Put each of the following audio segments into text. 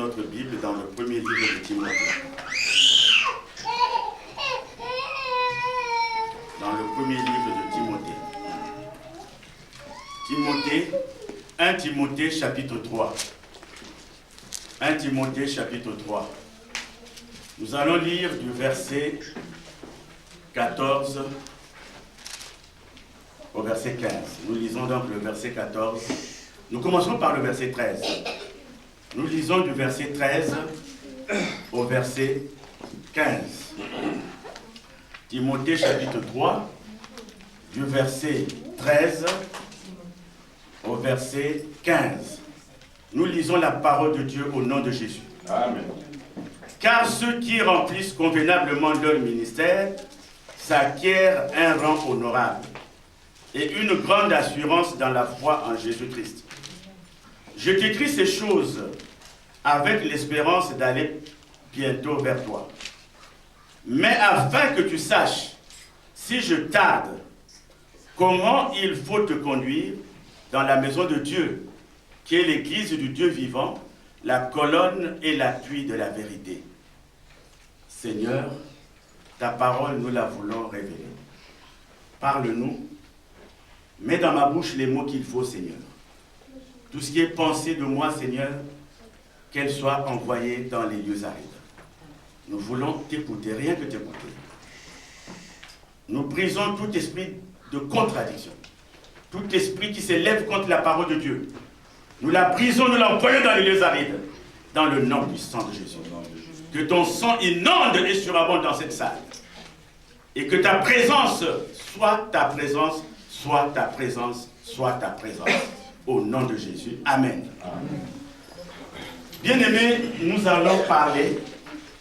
votre Bible dans le premier livre de Timothée. Dans le premier livre de Timothée. 1 Timothée chapitre 3. 1 Timothée chapitre 3. Nous allons lire du verset 14 au verset 15. Nous lisons donc le verset 14. Nous commençons par le verset 13. Nous lisons du verset 13 au verset 15. Timothée chapitre 3, du verset 13 au verset 15. Nous lisons la parole de Dieu au nom de Jésus. Amen. Car ceux qui remplissent convenablement leur ministère s'acquièrent un rang honorable et une grande assurance dans la foi en Jésus-Christ. Je t'écris ces choses avec l'espérance d'aller bientôt vers toi. Mais afin que tu saches, si je tarde, comment il faut te conduire dans la maison de Dieu, qui est l'église du Dieu vivant, la colonne et l'appui de la vérité. Seigneur, ta parole, nous la voulons révéler. Parle-nous, mets dans ma bouche les mots qu'il faut, Seigneur. Tout ce qui est pensé de moi, Seigneur, qu'elle soit envoyée dans les lieux arides. Nous voulons t'écouter, rien que t'écouter. Nous brisons tout esprit de contradiction, tout esprit qui s'élève contre la parole de Dieu. Nous la brisons, nous l'envoyons dans les lieux arides, dans le nom puissant de Jésus. Que ton sang inonde et surabonde dans cette salle. Et que ta présence soit ta présence, soit ta présence, soit ta présence. Au nom de Jésus. Amen. Amen. Bien-aimés, nous allons parler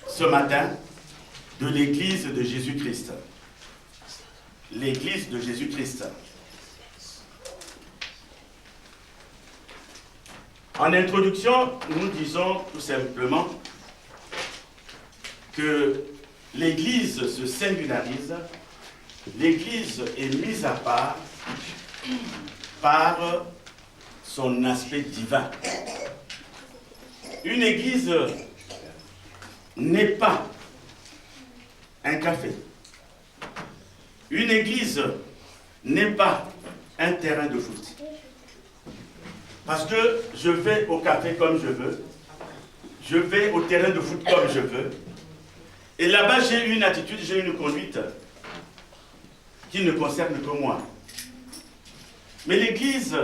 ce matin de l'Église de Jésus-Christ. L'Église de Jésus-Christ. En introduction, nous disons tout simplement que l'Église se singularise, l'Église est mise à part par son aspect divin. Une église n'est pas un café. Une église n'est pas un terrain de foot. Parce que je vais au café comme je veux, je vais au terrain de foot comme je veux, et là-bas j'ai une attitude, j'ai une conduite qui ne concerne que moi. Mais l'église,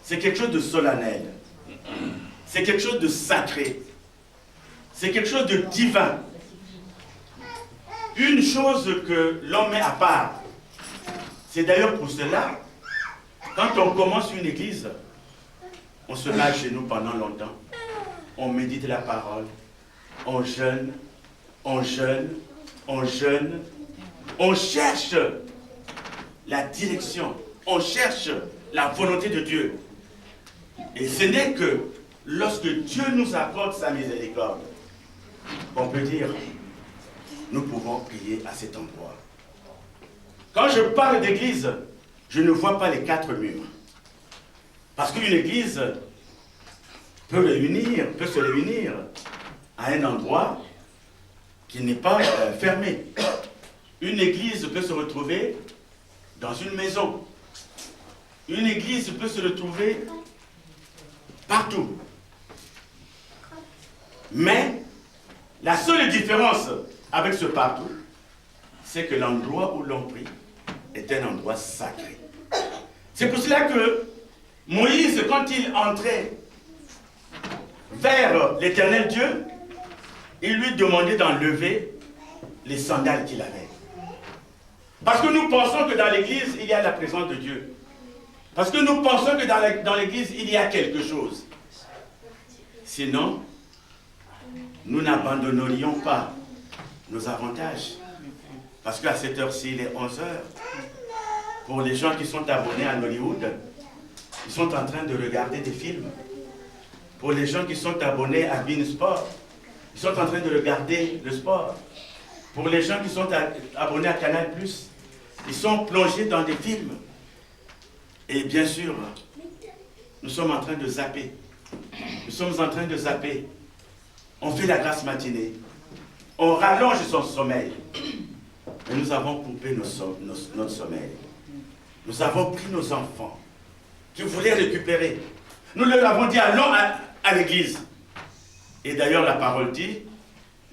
c'est quelque chose de solennel. C'est quelque chose de sacré. C'est quelque chose de divin. Une chose que l'on met à part. C'est d'ailleurs pour cela, quand on commence une église, on se met chez nous pendant longtemps. On médite la parole. On jeûne. On jeûne. On jeûne. On cherche la direction. On cherche la volonté de Dieu. Et ce n'est que lorsque Dieu nous accorde sa miséricorde, on peut dire, nous pouvons prier à cet endroit. Quand je parle d'église, je ne vois pas les quatre murs. Parce qu'une église peut se réunir à un endroit qui n'est pas fermé. Une église peut se retrouver dans une maison. Une église peut se retrouver partout. Mais la seule différence avec ce partout, c'est que l'endroit où l'on prie est un endroit sacré. C'est pour cela que Moïse, quand il entrait vers l'Éternel Dieu, il lui demandait d'enlever les sandales qu'il avait. Parce que nous pensons que dans l'église, il y a la présence de Dieu. Parce que nous pensons que dans l'église, il y a quelque chose. Sinon, nous n'abandonnerions pas nos avantages. Parce qu'à cette heure-ci, il est 11 heures. Pour les gens qui sont abonnés à Hollywood, ils sont en train de regarder des films. Pour les gens qui sont abonnés à Beansport, ils sont en train de regarder le sport. Pour les gens qui sont abonnés à Canal+, ils sont plongés dans des films. Et bien sûr, nous sommes en train de zapper. Nous sommes en train de zapper on fait la grasse matinée, on rallonge son sommeil. Mais nous avons coupé notre sommeil. Nous avons pris nos enfants qui voulaient récupérer. Nous leur avons dit, allons à l'église. Et d'ailleurs, la parole dit,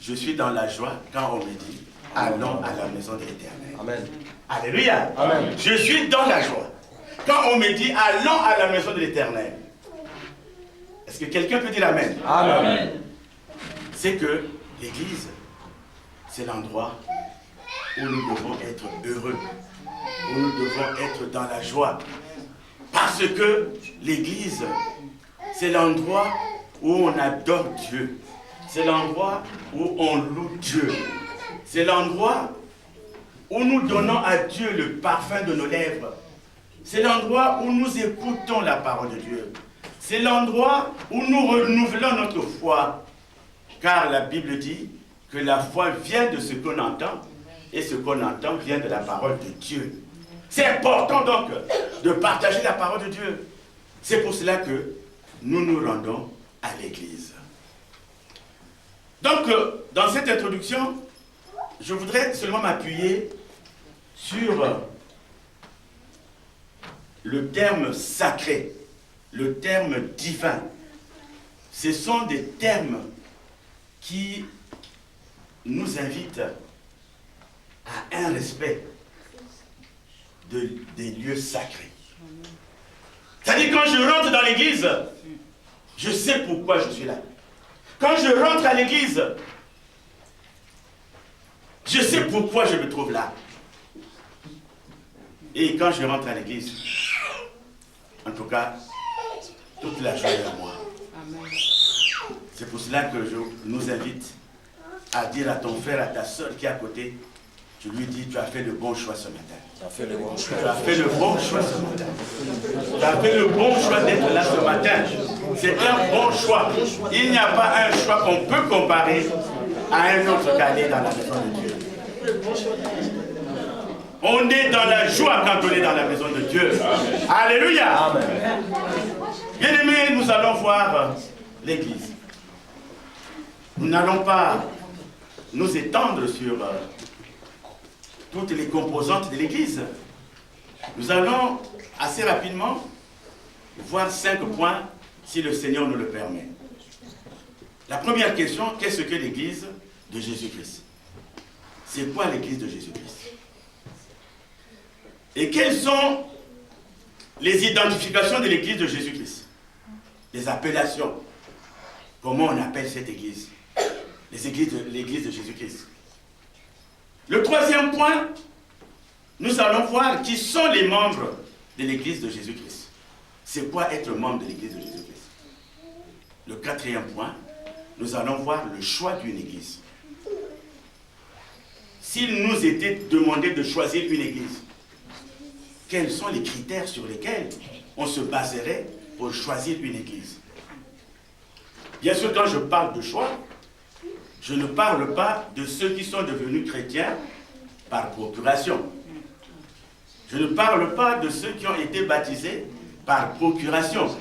je suis dans la joie quand on me dit, allons à la maison de l'Éternel. Amen. Alléluia. Amen. Je suis dans la joie quand on me dit, allons à la maison de l'Éternel. Est-ce que quelqu'un peut dire Amen? Amen. C'est que l'église, c'est l'endroit où nous devons être heureux, où nous devons être dans la joie. Parce que l'église, c'est l'endroit où on adore Dieu. C'est l'endroit où on loue Dieu. C'est l'endroit où nous donnons à Dieu le parfum de nos lèvres. C'est l'endroit où nous écoutons la parole de Dieu. C'est l'endroit où nous renouvelons notre foi. Car la Bible dit que la foi vient de ce qu'on entend, et ce qu'on entend vient de la parole de Dieu. C'est important donc de partager la parole de Dieu. C'est pour cela que nous nous rendons à l'église. Donc, dans cette introduction, je voudrais seulement m'appuyer sur le terme sacré, le terme divin. Ce sont des termes qui nous invitent à un respect des lieux sacrés. C'est-à-dire, quand je rentre dans l'église, je sais pourquoi je suis là. Quand je rentre à l'église, je sais pourquoi je me trouve là. Et quand je rentre à l'église, en tout cas, toute la joie est à moi. C'est pour cela que je nous invite à dire à ton frère, à ta soeur qui est à côté, tu lui dis, tu as fait le bon choix ce matin. Tu as fait le bon choix. Tu as fait le bon choix ce matin. Tu as fait le bon choix d'être là ce matin. C'est un bon choix. Il n'y a pas un choix qu'on peut comparer à un autre qu'aller dans la maison de Dieu. On est dans la joie quand on est dans la maison de Dieu. Amen. Alléluia. Amen. Bien-aimés, nous allons voir l'église. Nous n'allons pas nous étendre sur toutes les composantes de l'église. Nous allons assez rapidement voir 5 points si le Seigneur nous le permet. La première question, qu'est-ce que l'église de Jésus-Christ? C'est quoi l'église de Jésus-Christ? Et quelles sont les identifications de l'église de Jésus-Christ? Les appellations. Comment on appelle cette église? L'église de Jésus-Christ. Le troisième point, nous allons voir qui sont les membres de l'église de Jésus-Christ. C'est quoi être membre de l'église de Jésus-Christ? Le quatrième point, nous allons voir le choix d'une église. S'il nous était demandé de choisir une église, quels sont les critères sur lesquels on se baserait pour choisir une église? Bien sûr, quand je parle de choix, je ne parle pas de ceux qui sont devenus chrétiens par procuration. Je ne parle pas de ceux qui ont été baptisés par procuration.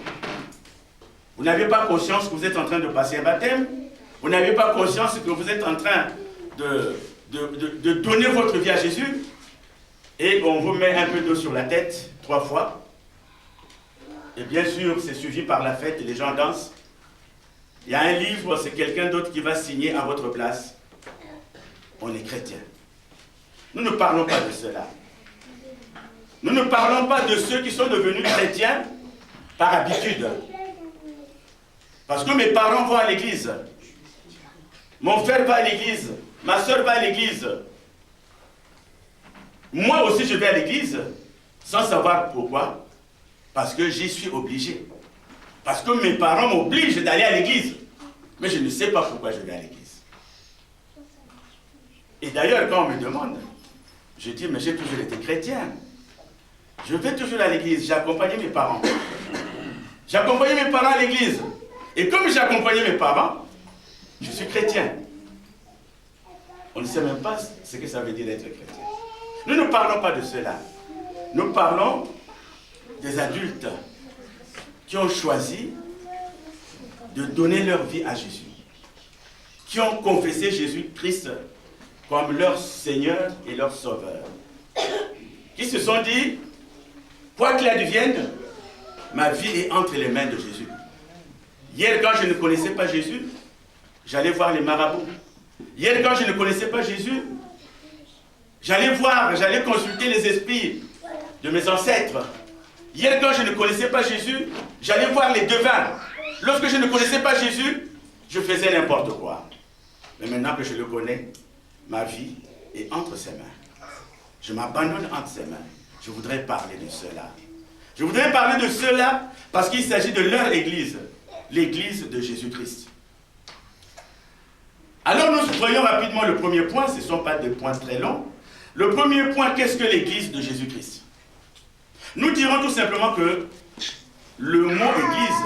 Vous n'avez pas conscience que vous êtes en train de passer un baptême. Vous n'avez pas conscience que vous êtes en train de donner votre vie à Jésus. Et on vous met un peu d'eau sur la tête 3 fois. Et bien sûr, c'est suivi par la fête et les gens dansent. Il y a un livre, c'est quelqu'un d'autre qui va signer à votre place. On est chrétien. Nous ne parlons pas de cela. Nous ne parlons pas de ceux qui sont devenus chrétiens par habitude. Parce que mes parents vont à l'église. Mon frère va à l'église. Ma soeur va à l'église. Moi aussi, je vais à l'église sans savoir pourquoi. Parce que j'y suis obligé. Parce que mes parents m'obligent d'aller à l'église. Mais je ne sais pas pourquoi je vais à l'église. Et d'ailleurs, quand on me demande, je dis, mais j'ai toujours été chrétien. Je vais toujours à l'église. J'ai accompagné mes parents. J'ai accompagné mes parents à l'église. Et comme j'ai accompagné mes parents, je suis chrétien. On ne sait même pas ce que ça veut dire d'être chrétien. Nous ne parlons pas de cela. Nous parlons des adultes qui ont choisi de donner leur vie à Jésus. qui ont confessé Jésus-Christ comme leur Seigneur et leur Sauveur. Qui se sont dit, quoi qu'il advienne, ma vie est entre les mains de Jésus. Hier, quand je ne connaissais pas Jésus, j'allais voir les marabouts. Hier, quand je ne connaissais pas Jésus, j'allais consulter les esprits de mes ancêtres. Hier, quand je ne connaissais pas Jésus, j'allais voir les devins. Lorsque je ne connaissais pas Jésus, je faisais n'importe quoi. Mais maintenant que je le connais, ma vie est entre ses mains. Je m'abandonne entre ses mains. Je voudrais parler de cela. Je voudrais parler de cela parce qu'il s'agit de leur église, l'église de Jésus-Christ. Alors nous voyons rapidement le premier point, ce ne sont pas des points très longs. Le premier point, qu'est-ce que l'église de Jésus-Christ? Nous dirons tout simplement que le mot église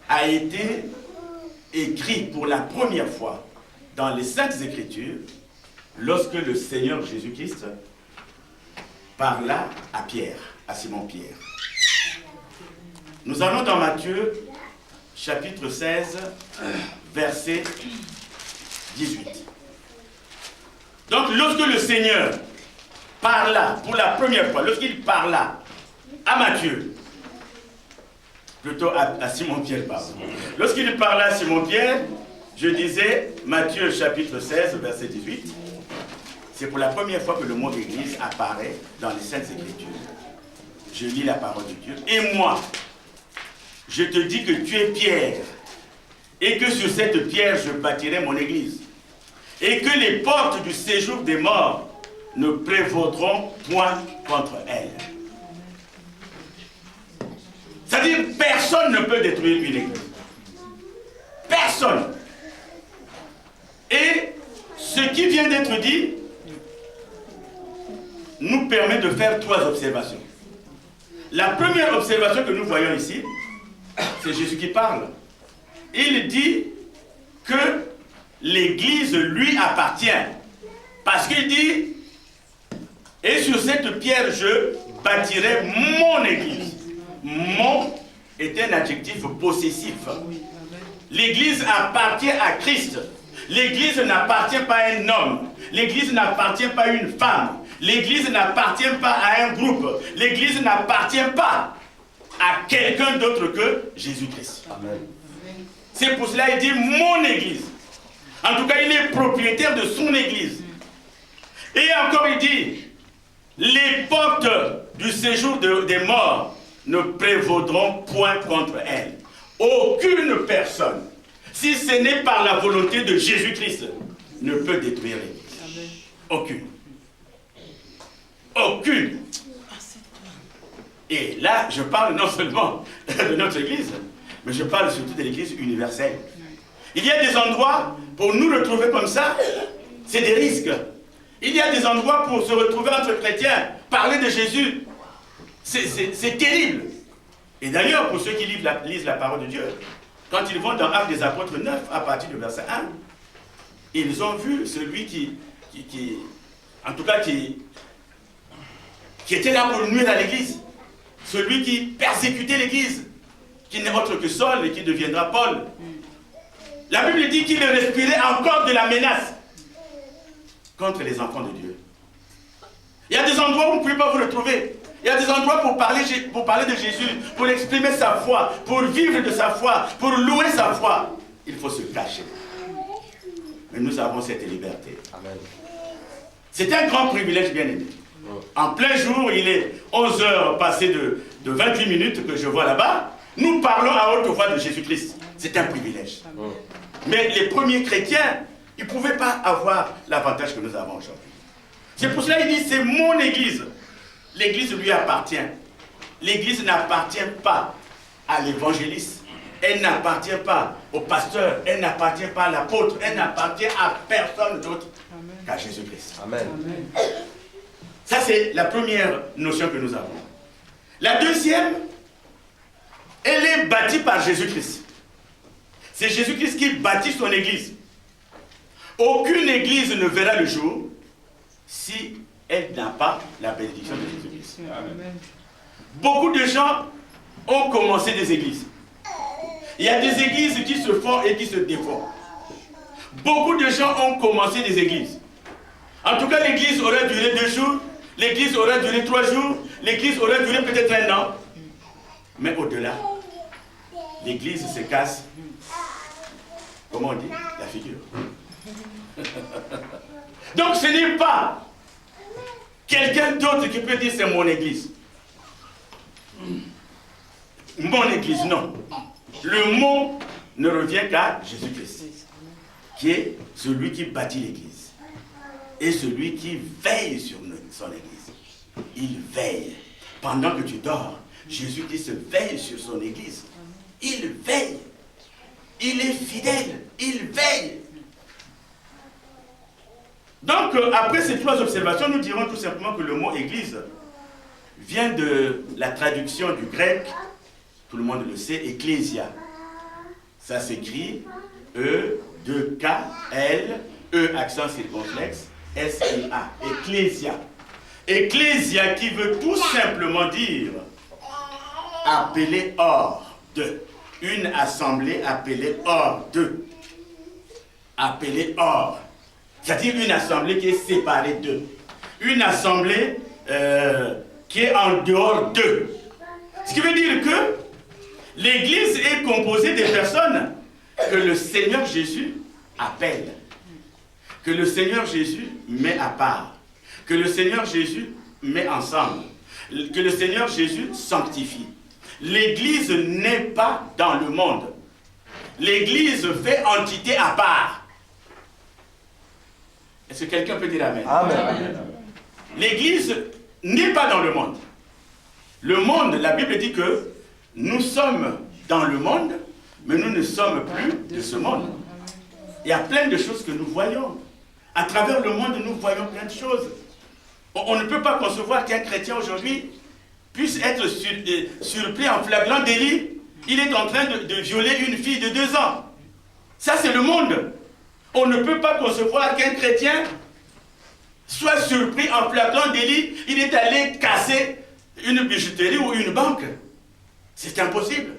a été écrit pour la première fois dans les Saintes Écritures lorsque le Seigneur Jésus-Christ parla à Pierre, à Simon-Pierre. Nous allons dans Matthieu, chapitre 16, verset 18. Donc, lorsque le Seigneur parla pour la première fois, lorsqu'il parla à Matthieu, plutôt à Simon-Pierre, pardon. Lorsqu'il parla à Simon-Pierre, je disais, Matthieu, chapitre 16, verset 18, c'est pour la première fois que le mot église apparaît dans les Saintes Écritures. Je lis la parole de Dieu. Et moi, je te dis que tu es Pierre, et que sur cette pierre je bâtirai mon église, et que les portes du séjour des morts ne prévaudront point contre elle. C'est-à-dire, personne ne peut détruire une église. Personne. Et ce qui vient d'être dit nous permet de faire trois observations. La première observation que nous voyons ici, c'est Jésus qui parle. Il dit que l'église lui appartient. Parce qu'il dit, et sur cette pierre je bâtirai mon église. Mon est un adjectif possessif. L'église appartient à Christ. L'église n'appartient pas à un homme. L'église n'appartient pas à une femme. L'église n'appartient pas à un groupe. L'église n'appartient pas à quelqu'un d'autre que Jésus-Christ. C'est pour cela qu'il dit mon église. En tout cas, il est propriétaire de son église. Et encore, il dit, les portes du séjour des morts ne prévaudront point contre elle. Aucune personne, si ce n'est par la volonté de Jésus-Christ, ne peut détruire l'église. Aucune. Aucune. Et là, je parle non seulement de notre église, mais je parle surtout de l'église universelle. Il y a des endroits, pour nous retrouver comme ça, c'est des risques. Il y a des endroits pour se retrouver entre chrétiens, parler de Jésus, c'est terrible. Et d'ailleurs, pour ceux qui lisent la parole de Dieu, quand ils vont dans Actes des Apôtres 9, à partir du verset 1, ils ont vu celui qui était là pour nuire à l'église, celui qui persécutait l'église, qui n'est autre que Saul et qui deviendra Paul. La Bible dit qu'il respirait encore de la menace contre les enfants de Dieu. Il y a des endroits où vous ne pouvez pas vous retrouver. Il y a des endroits pour parler de Jésus, pour exprimer sa foi, pour vivre de sa foi, pour louer sa foi. Il faut se cacher. Mais nous avons cette liberté. C'est un grand privilège, bien aimé. En plein jour, il est 11 heures passées de 28 minutes que je vois là-bas. Nous parlons à haute voix de Jésus-Christ. C'est un privilège. Mais les premiers chrétiens, ils ne pouvaient pas avoir l'avantage que nous avons aujourd'hui. C'est pour cela qu'il dit, c'est mon église. L'église lui appartient. L'église n'appartient pas à l'évangéliste. Elle n'appartient pas au pasteur. Elle n'appartient pas à l'apôtre. Elle n'appartient à personne d'autre qu'à Jésus-Christ. Amen. Ça, c'est la première notion que nous avons. La deuxième, elle est bâtie par Jésus-Christ. C'est Jésus-Christ qui bâtit son église. Aucune église ne verra le jour si elle n'a pas la bénédiction de Jésus-Christ. Beaucoup de gens ont commencé des églises. Il y a des églises qui se font et qui se défont. beaucoup de gens ont commencé des églises. En tout cas, l'église aurait duré 2 jours, l'église aurait duré 3 jours, l'église aurait duré peut-être 1 an. Mais au-delà, l'église se casse, comment on dit, la figure. Donc ce n'est pas quelqu'un d'autre qui peut dire c'est mon église. Mon église, non. Le mot ne revient qu'à Jésus-Christ, qui est celui qui bâtit l'église et celui qui veille sur son église. Il veille. Pendant que tu dors, Jésus-Christ veille sur son église. Il veille. Il est fidèle. Il veille. Donc, après ces 3 observations, nous dirons tout simplement que le mot église vient de la traduction du grec, tout le monde le sait, ecclésia. Ça s'écrit E-2-K-L, E accent circonflexe, S-I-A, ecclésia. Ecclésia qui veut tout simplement dire appeler hors de. Une assemblée appelée hors de. Appelée hors. C'est-à-dire une assemblée qui est séparée d'eux. Une assemblée qui est en dehors d'eux. Ce qui veut dire que l'église est composée des personnes que le Seigneur Jésus appelle. Que le Seigneur Jésus met à part. Que le Seigneur Jésus met ensemble. Que le Seigneur Jésus sanctifie. L'église n'est pas dans le monde. L'église fait entité à part. Est-ce que quelqu'un peut dire Amen? Amen. L'église n'est pas dans le monde. Le monde, la Bible dit que nous sommes dans le monde, mais nous ne sommes plus de ce monde. Il y a plein de choses que nous voyons. À travers le monde, nous voyons plein de choses. On ne peut pas concevoir qu'un chrétien aujourd'hui puisse être surpris en flagrant délit. Il est en train de violer une fille de 2 ans. Ça, c'est le monde. On ne peut pas concevoir qu'un chrétien soit surpris en flagrant délit. Il est allé casser une bijouterie ou une banque. C'est impossible.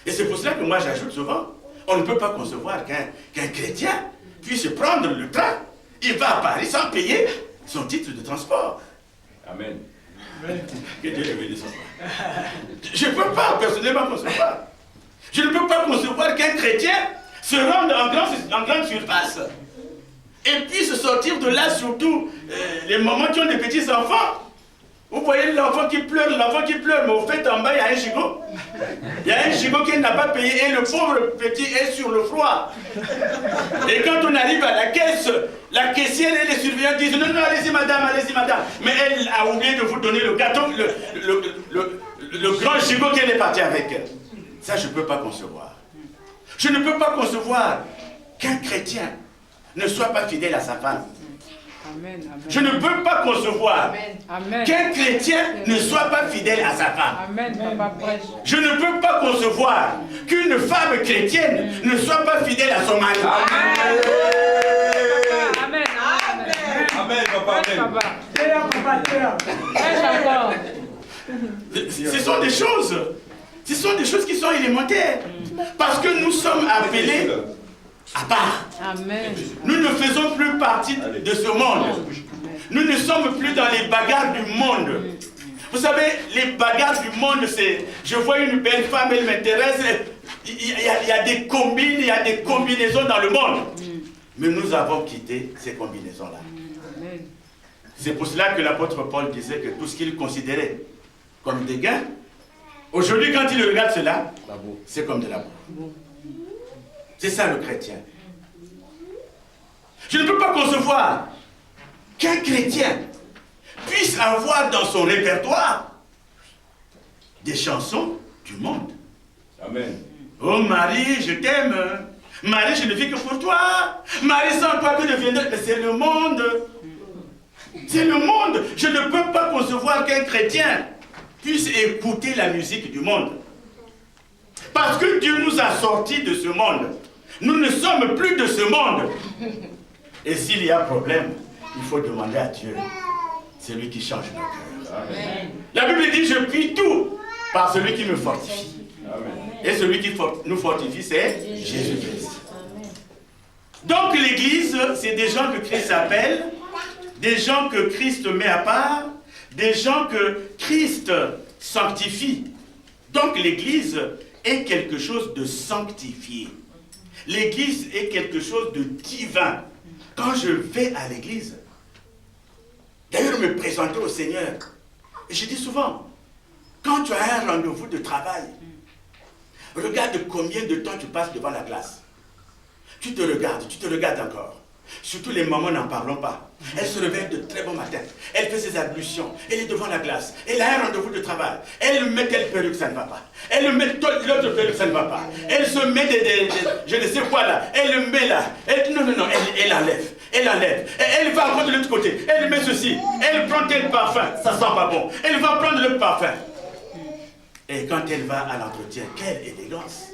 Et c'est pour cela que moi j'ajoute souvent, on ne peut pas concevoir qu'un chrétien puisse prendre le train, il va à Paris sans payer son titre de transport. Amen. Que Dieu le bénisse. Je ne peux pas personnellement concevoir. Je ne peux pas concevoir qu'un chrétien se rende en grande surface et puisse sortir de là, surtout les mamans qui ont des petits enfants. Vous voyez l'enfant qui pleure, mais au fait en bas il y a un gigot. Il y a un gigot qui n'a pas payé et le pauvre petit est sur le froid. Et quand on arrive à la caisse, la caissière et les surveillants disent non, non, allez-y madame. Mais elle a oublié de vous donner le gâteau, le grand gigot qu'elle est partie avec. Ça je ne peux pas concevoir. Je ne peux pas concevoir qu'un chrétien ne soit pas fidèle à sa femme. Amen, amen. Je ne peux pas concevoir qu'un chrétien ne soit pas fidèle à sa femme. Amen, papa prêche. Je ne peux pas concevoir qu'une femme chrétienne ne soit pas fidèle à son mari. Amen. Amen. Amen, papa. Ce sont des choses qui sont élémentaires. Parce que nous sommes appelés à part. Amen. Nous ne faisons plus partie de ce monde. Nous ne sommes plus dans les bagarres du monde. Vous savez, les bagarres du monde, c'est... Je vois une belle femme, elle m'intéresse. Il y a des combines, il y a des combinaisons dans le monde. Mais nous avons quitté ces combinaisons-là. C'est pour cela que l'apôtre Paul disait que tout ce qu'il considérait comme des gains, aujourd'hui, quand il regarde cela, c'est comme de la boue. C'est ça le chrétien. Je ne peux pas concevoir qu'un chrétien puisse avoir dans son répertoire des chansons du monde. Amen. Oh Marie, je t'aime. Marie, je ne vis que pour toi. Marie, sans toi, que deviendrait... Mais c'est le monde. C'est le monde. Je ne peux pas concevoir qu'un chrétien puisse écouter la musique du monde. Parce que Dieu nous a sortis de ce monde. Nous ne sommes plus de ce monde. Et s'il y a problème, il faut demander à Dieu. C'est lui qui change nos cœurs. Amen. La Bible dit, je puis tout par celui qui me fortifie. Amen. Et celui qui nous fortifie, c'est Jésus-Christ. Donc l'église, c'est des gens que Christ appelle, des gens que Christ met à part, des gens que Christ sanctifie. Donc l'église est quelque chose de sanctifié. L'église est quelque chose de divin. Quand je vais à l'église, d'ailleurs me présenter au Seigneur, et je dis souvent, quand tu as un rendez-vous de travail, regarde combien de temps tu passes devant la glace. Tu te regardes encore. Surtout les mamans n'en parlons pas. Elle se réveille de très bon matin. Elle fait ses ablutions. Elle est devant la glace. Elle a un rendez-vous de travail. Elle met telle perruque, ça ne va pas. Elle met l'autre perruque, ça ne va pas. Elle se met je ne sais quoi là. Elle le met là. Non, elle enlève. Elle enlève. Elle va encore de l'autre côté. Elle met ceci. Elle prend tel parfum. Ça sent pas bon. Elle va prendre le parfum. Et quand elle va à l'entretien, quelle élégance.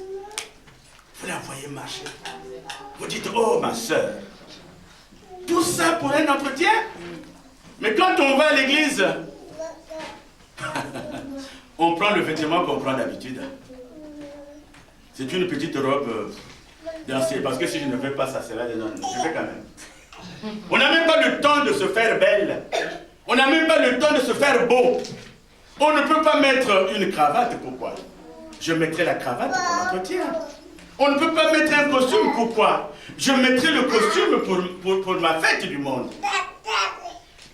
Vous la voyez marcher. Vous dites, oh ma soeur, tout ça pour un entretien? Mais quand on va à l'église, on prend le vêtement qu'on prend d'habitude. C'est une petite robe dansée, parce que si je ne fais pas ça, c'est là, non, je fais quand même. On n'a même pas le temps de se faire belle. On n'a même pas le temps de se faire beau. On ne peut pas mettre une cravate, pourquoi? Je mettrai la cravate pour l'entretien. On ne peut pas mettre un costume, pourquoi? Je mettrai le costume pour ma fête du monde.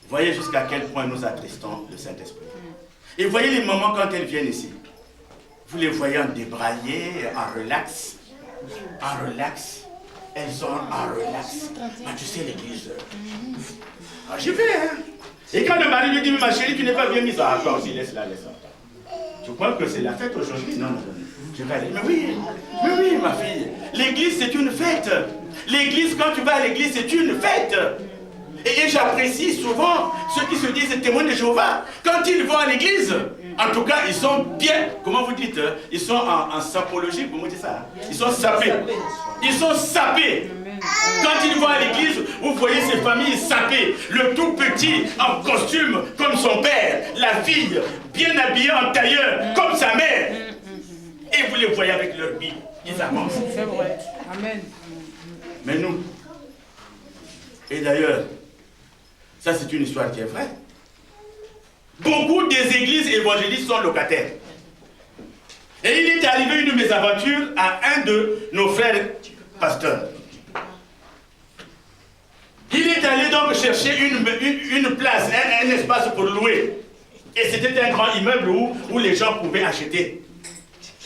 Voyez jusqu'à quel point nous attristons le Saint-Esprit. Et voyez les mamans quand elles viennent ici. Vous les voyez en débraillé, en relax. En relax. Elles sont en relax. Ah, tu sais l'église. Ah, j'y vais, hein. Et quand le mari lui dit, ma chérie, tu n'es pas bien mise. Ah, toi aussi, laisse-la. Tu crois que c'est la fête aujourd'hui? Non. Je vais aller. Mais oui, ma fille. L'église, c'est une fête. L'église, quand tu vas à l'église, c'est une fête. Et j'apprécie souvent ceux qui se disent témoins de Jéhovah. Quand ils vont à l'église, en tout cas, ils sont bien, comment vous dites? Ils sont en sapologie, comment vous dites ça? Ils sont sapés. Ils sont sapés. Quand ils vont à l'église, vous voyez ces familles sapées. Le tout petit en costume comme son père. La fille bien habillée en tailleur comme sa mère. Et vous les voyez avec leur Bible. Ils avancent. C'est vrai. Amen. Mais nous, et d'ailleurs, ça c'est une histoire qui est vraie. Beaucoup des églises évangélistes sont locataires. Et il est arrivé une mésaventure à un de nos frères pasteurs. Il est allé donc chercher une place, un espace pour louer. Et c'était un grand immeuble où les gens pouvaient acheter.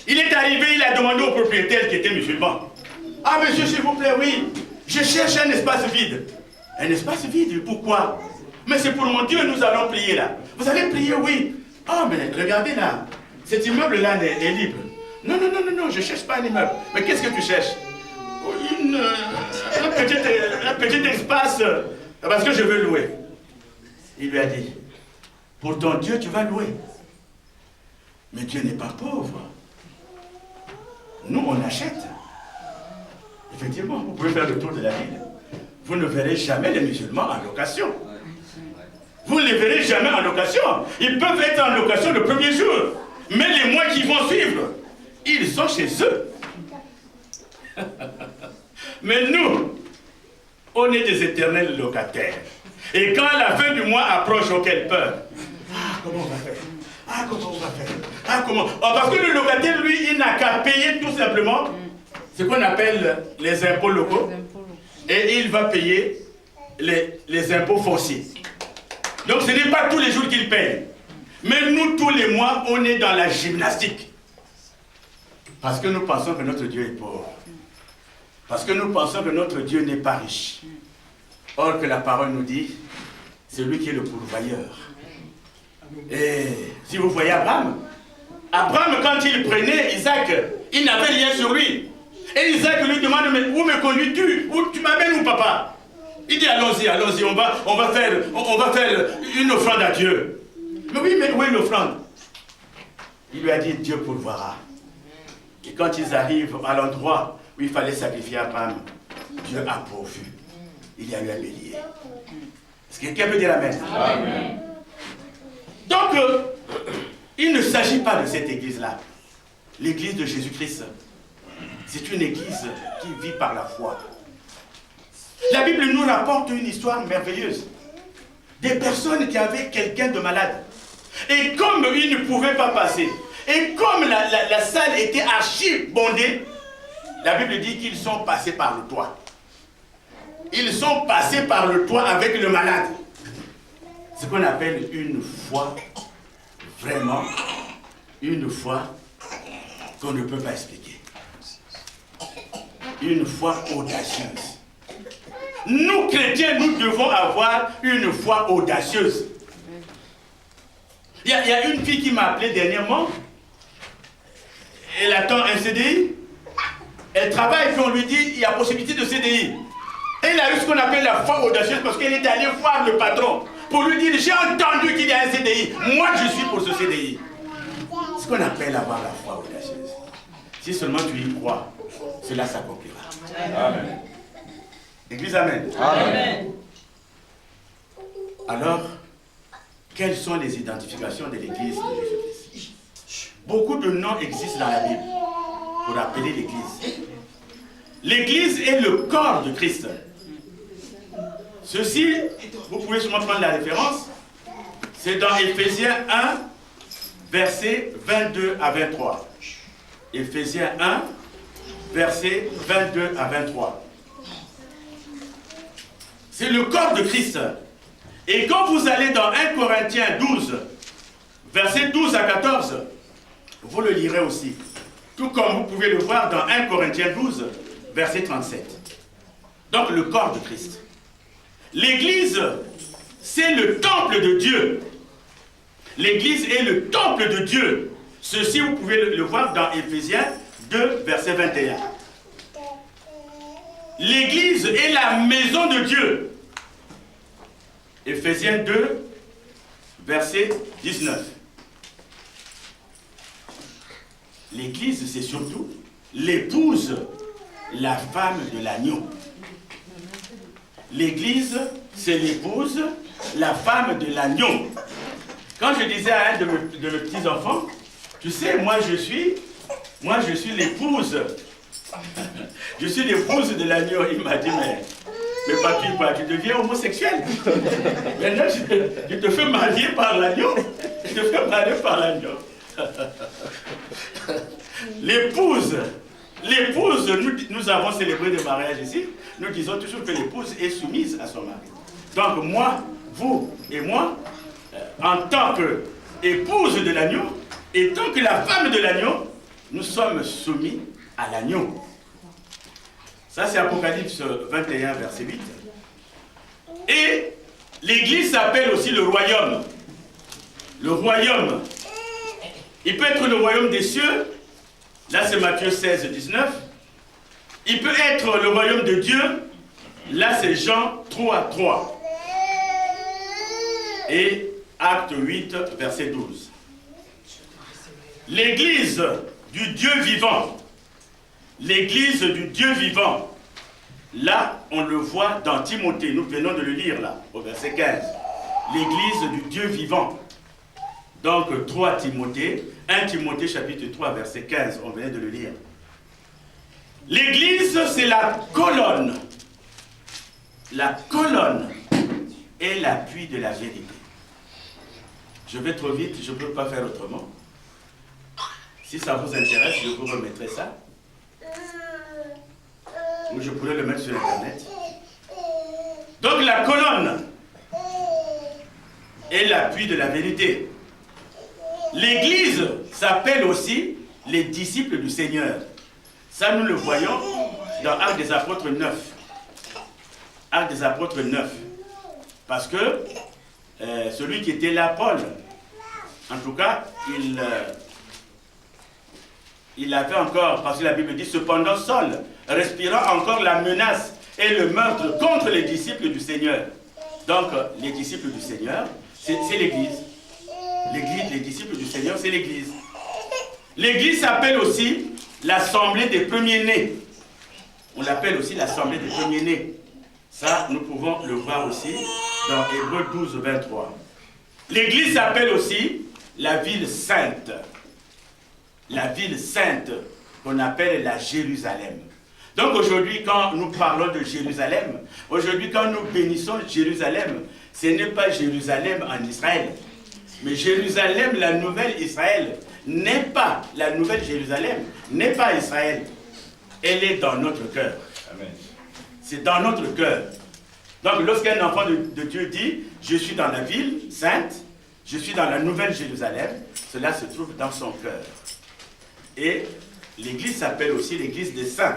Il est arrivé, il a demandé au propriétaire qui était musulman. Ah monsieur, s'il vous plaît, oui, je cherche un espace vide. Un espace vide, pourquoi? Mais c'est pour mon Dieu, nous allons prier là. Vous allez prier, oui. Ah, mais regardez là, cet immeuble-là est libre. Non, je ne cherche pas un immeuble. Mais qu'est-ce que tu cherches? Un petit espace, parce que je veux louer. Il lui a dit, pour ton Dieu, tu vas louer. Mais Dieu n'est pas pauvre. Nous, on achète. Effectivement, vous pouvez faire le tour de la ville. Vous ne verrez jamais les musulmans en location. Vous ne les verrez jamais en location. Ils peuvent être en location le premier jour. Mais les mois qui vont suivre, ils sont chez eux. Mais nous, on est des éternels locataires. Et quand la fin du mois approche, oh, quelle peur. Ah, comment on va faire? Ah, comment on va faire? Ah, comment? Oh, parce que le locataire, lui, il n'a qu'à payer tout simplement ce qu'on appelle les impôts locaux. Et il va payer les impôts fonciers. Donc ce n'est pas tous les jours qu'il paye. Mais nous, tous les mois, on est dans la gymnastique. Parce que nous pensons que notre Dieu est pauvre. Parce que nous pensons que notre Dieu n'est pas riche. Or que la parole nous dit, c'est lui qui est le pourvoyeur. Et si vous voyez Abraham, quand il prenait Isaac, il n'avait rien sur lui. Et Isaac lui demande, mais où me conduis-tu? Où tu m'amènes où, papa? Il dit, allons-y, on va faire une offrande à Dieu. Mais oui, mais où est l'offrande? Il lui a dit, Dieu pourvoira. Et quand ils arrivent à l'endroit où il fallait sacrifier Abraham, Dieu a pourvu. Il y a eu un bélier. Est-ce que quelqu'un peut dire amen? Amen. Donc, il ne s'agit pas de cette église-là. L'église de Jésus-Christ, c'est une église qui vit par la foi. La Bible nous rapporte une histoire merveilleuse. Des personnes qui avaient quelqu'un de malade. Et comme ils ne pouvaient pas passer, et comme la salle était archi bondée, la Bible dit qu'ils sont passés par le toit. Ils sont passés par le toit avec le malade. Ce qu'on appelle une foi, vraiment, une foi qu'on ne peut pas expliquer. Une foi audacieuse. Nous, chrétiens, nous devons avoir une foi audacieuse. Il y a une fille qui m'a appelé dernièrement. Elle attend un CDI. Elle travaille, puis on lui dit il y a possibilité de CDI. Elle a eu ce qu'on appelle la foi audacieuse parce qu'elle est allée voir le patron pour lui dire j'ai entendu qu'il y a un CDI. Moi, je suis pour ce CDI. Ce qu'on appelle avoir la foi audacieuse. Si seulement tu y crois, cela s'accomplira. Amen. Église, amen. Amen. Alors, quelles sont les identifications de l'église de Jésus-Christ? Beaucoup de noms existent dans la Bible pour appeler l'église. L'église est le corps de Christ. Ceci, vous pouvez sûrement prendre la référence, c'est dans Éphésiens 1, versets 22 à 23. Éphésiens 1, versets 22 à 23. C'est le corps de Christ. Et quand vous allez dans 1 Corinthiens 12, versets 12 à 14, vous le lirez aussi. Tout comme vous pouvez le voir dans 1 Corinthiens 12, verset 37. Donc le corps de Christ. L'église, c'est le temple de Dieu. L'église est le temple de Dieu. Ceci, vous pouvez le voir dans Éphésiens 2, verset 21. L'église est la maison de Dieu. Éphésiens 2, verset 19. L'église, c'est surtout l'épouse, la femme de l'agneau. L'église, c'est l'épouse, la femme de l'agneau. Quand je disais à un de mes petits-enfants, tu sais, moi je suis l'épouse. Je suis l'épouse de l'agneau. Il m'a dit, mais papy, quoi, tu deviens homosexuel. Maintenant, je te fais marier par l'agneau. Je te fais marier par l'agneau. L'épouse, nous avons célébré des mariages ici. Nous disons toujours que l'épouse est soumise à son mari. Donc moi, vous et moi, en tant qu'épouse de l'agneau, et tant que la femme de l'agneau, nous sommes soumis à l'agneau. Ça, c'est Apocalypse 21, verset 8. Et l'église s'appelle aussi le royaume. Le royaume. Il peut être le royaume des cieux. Là, c'est Matthieu 16, 19. Il peut être le royaume de Dieu. Là, c'est Jean 3, 3. Et Acte 8, verset 12. L'église du Dieu vivant. L'église du Dieu vivant. Là, on le voit dans Timothée. Nous venons de le lire là, au verset 15. L'église du Dieu vivant. Donc, 3 Timothée, 1 Timothée chapitre 3, verset 15, on venait de le lire. L'église, c'est la colonne. La colonne est l'appui de la vérité. Je vais trop vite, je ne peux pas faire autrement. Si ça vous intéresse, je vous remettrai ça. Ou je pourrais le mettre sur Internet. Donc la colonne est l'appui de la vérité. L'église s'appelle aussi les disciples du Seigneur. Ça, nous le voyons dans Actes des Apôtres 9. Actes des Apôtres 9. Parce que celui qui était là, Paul, en tout cas, il avait encore, parce que la Bible dit, cependant Saul, respirant encore la menace et le meurtre contre les disciples du Seigneur. Donc, les disciples du Seigneur, c'est l'église. L'église, les disciples du Seigneur, c'est l'église. L'église s'appelle aussi l'assemblée des premiers-nés. On l'appelle aussi l'assemblée des premiers-nés. Ça, nous pouvons le voir aussi dans Hébreux 12, 23. L'église s'appelle aussi la ville sainte. La ville sainte qu'on appelle la Jérusalem. Donc aujourd'hui, quand nous parlons de Jérusalem, aujourd'hui quand nous bénissons Jérusalem, ce n'est pas Jérusalem en Israël. Mais Jérusalem, la nouvelle Israël, n'est pas la nouvelle Jérusalem, n'est pas Israël. Elle est dans notre cœur. Amen. C'est dans notre cœur. Donc lorsqu'un enfant de Dieu dit « Je suis dans la ville sainte, je suis dans la nouvelle Jérusalem », cela se trouve dans son cœur. Et l'église s'appelle aussi l'église des saints.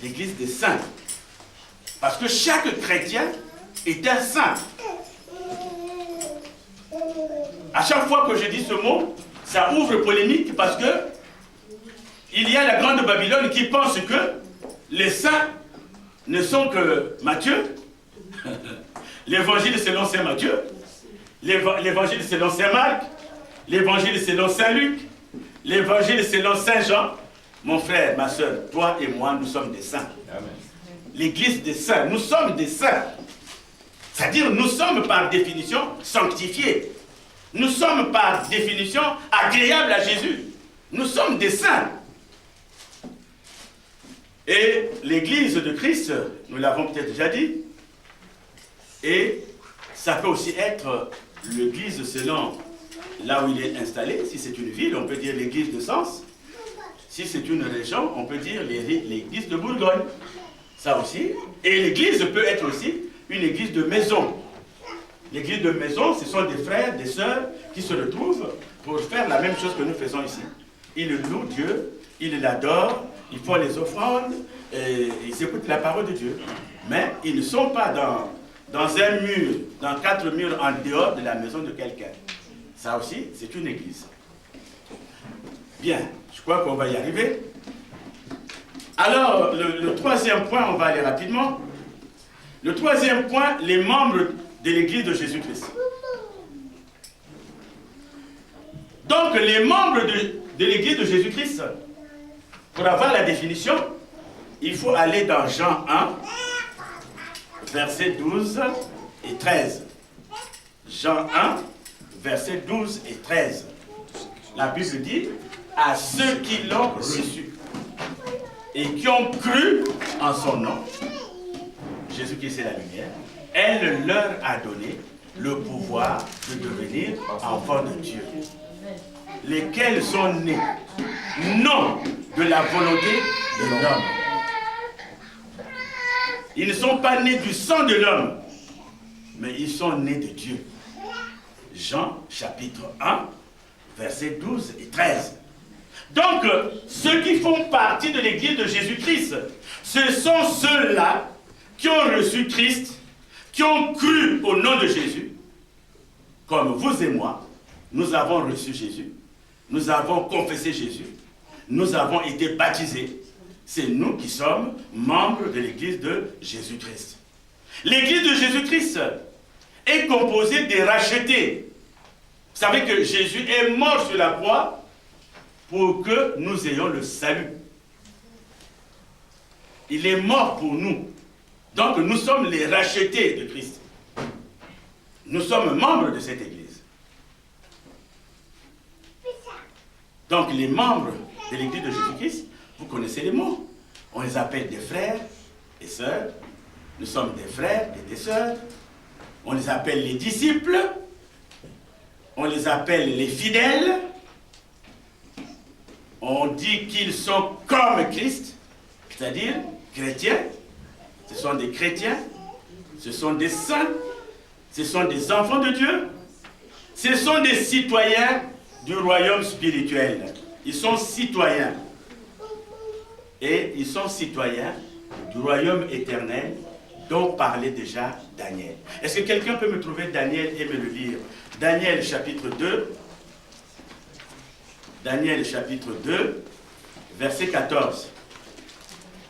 L'église des saints. Parce que chaque chrétien est un saint. À chaque fois que je dis ce mot, ça ouvre polémique parce que il y a la grande Babylone qui pense que les saints ne sont que Matthieu, l'évangile selon Saint Matthieu, l'évangile selon Saint Marc, l'évangile selon Saint Luc, l'évangile selon Saint Jean. Mon frère, ma soeur, toi et moi, nous sommes des saints. L'église des saints, nous sommes des saints. C'est-à-dire, nous sommes par définition sanctifiés. Nous sommes par définition agréables à Jésus. Nous sommes des saints. Et l'église de Christ, nous l'avons peut-être déjà dit, et ça peut aussi être l'église selon là où il est installé. Si c'est une ville, on peut dire l'église de Sens. Si c'est une région, on peut dire l'église de Bourgogne. Ça aussi. Et l'église peut être aussi une église de maison. L'église de maison, ce sont des frères, des sœurs qui se retrouvent pour faire la même chose que nous faisons ici. Ils louent Dieu, ils l'adorent, ils font les offrandes, et ils écoutent la parole de Dieu. Mais ils ne sont pas dans un mur, dans 4 murs en dehors de la maison de quelqu'un. Ça aussi, c'est une église. Bien, je crois qu'on va y arriver. Alors, le troisième point, on va aller rapidement. Le troisième point, les membres de l'église de Jésus-Christ. Donc, les membres de l'église de Jésus-Christ, pour avoir la définition, il faut aller dans Jean 1, versets 12 et 13. Jean 1, versets 12 et 13. La Bible dit, à ceux qui l'ont reçu et qui ont cru en son nom, Jésus-Christ est la lumière, elle leur a donné le pouvoir de devenir enfants de Dieu, lesquels sont nés, non de la volonté de l'homme. Ils ne sont pas nés du sang de l'homme, mais ils sont nés de Dieu. Jean chapitre 1, versets 12 et 13. Donc, ceux qui font partie de l'église de Jésus-Christ, ce sont ceux-là qui ont reçu Christ, qui ont cru au nom de Jésus, comme vous et moi, nous avons reçu Jésus, nous avons confessé Jésus, nous avons été baptisés. C'est nous qui sommes membres de l'église de Jésus-Christ. L'église de Jésus-Christ est composée des rachetés. Vous savez que Jésus est mort sur la croix pour que nous ayons le salut. Il est mort pour nous. Donc nous sommes les rachetés de Christ. Nous sommes membres de cette église. Donc les membres de l'église de Jésus-Christ, vous connaissez les mots. On les appelle des frères et sœurs. Nous sommes des frères et des sœurs. On les appelle les disciples. On les appelle les fidèles. On dit qu'ils sont comme Christ, c'est-à-dire chrétiens. Ce sont des chrétiens, ce sont des saints, ce sont des enfants de Dieu, ce sont des citoyens du royaume spirituel. Ils sont citoyens. Et ils sont citoyens du royaume éternel dont parlait déjà Daniel. Est-ce que quelqu'un peut me trouver Daniel et me le lire? Daniel chapitre 2. Daniel chapitre 2, verset 14.